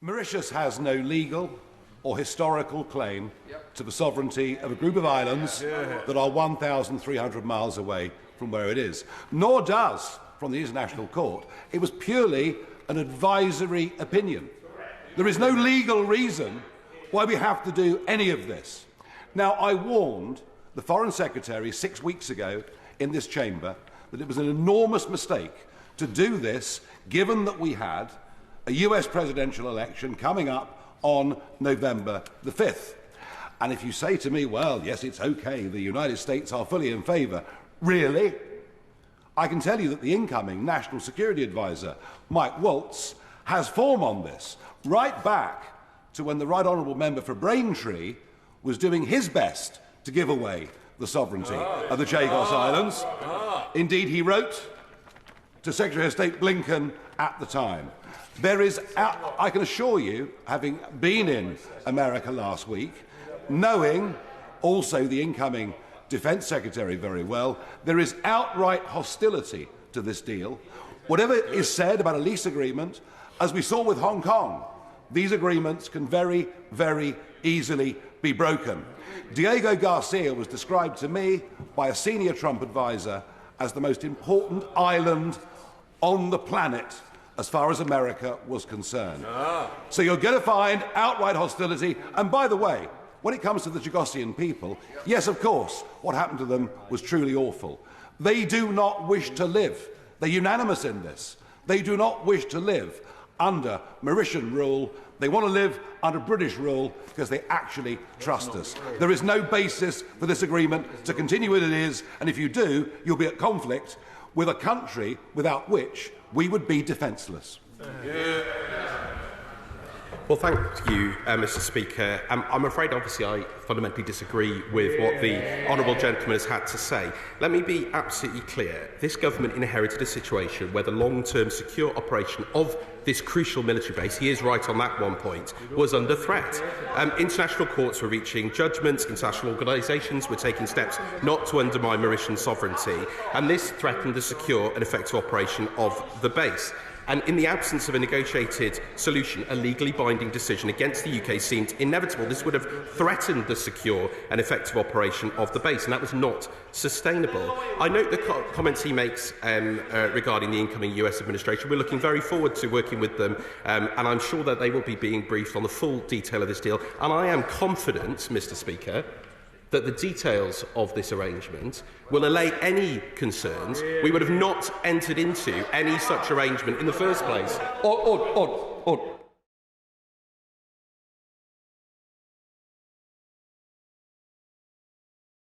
Mauritius has no legal or historical claim to the sovereignty of a group of islands that are 1,300 miles away from where it is. Nor does, from the International Court, it was purely an advisory opinion. There is no legal reason why we have to do any of this. Now, I warned the Foreign Secretary 6 weeks ago in this chamber that it was an enormous mistake to do this, given that we had a US presidential election coming up on November the 5th. And if you say to me, well, yes, it's okay, the United States are fully in favour, really? I can tell you that the incoming National Security Advisor, Mike Waltz, has form on this, right back to when the Right Honourable Member for Braintree was doing his best to give away the sovereignty of the Chagos Islands. Indeed, he wrote to Secretary of State Blinken at the time. There is, I can assure you, having been in America last week, knowing also the incoming Defence Secretary very well, there is outright hostility to this deal. Whatever is said about a lease agreement, as we saw with Hong Kong, these agreements can very, very easily be broken. Diego Garcia was described to me by a senior Trump advisor as the most important island on the planet as far as America was concerned. So you're going to find outright hostility. And by the way, when it comes to the Chagosian people, yes, of course, what happened to them was truly awful. They do not wish to live. They're unanimous in this. They do not wish to live under Mauritian rule. They want to live under British rule because they actually trust us. There is no basis for this agreement to continue as it is, and if you do, you'll be at conflict with a country without which we would be defenceless. Well, thank you, Mr. Speaker. I'm afraid, obviously, I fundamentally disagree with what the honourable gentleman has had to say. Let me be absolutely clear. This government inherited a situation where the long-term secure operation of this crucial military base, he is right on that one point, was under threat. International courts were reaching judgments, international organisations were taking steps not to undermine Mauritian sovereignty, and this threatened the secure and effective operation of the base. And in the absence of a negotiated solution, a legally binding decision against the UK seemed inevitable. This would have threatened the secure and effective operation of the base, and that was not sustainable. I note the comments he makes regarding the incoming US administration. We're looking very forward to working with them, and I'm sure that they will be being briefed on the full detail of this deal. And I am confident, Mr. Speaker, that the details of this arrangement will allay any concerns. We would have not entered into any such arrangement in the first place.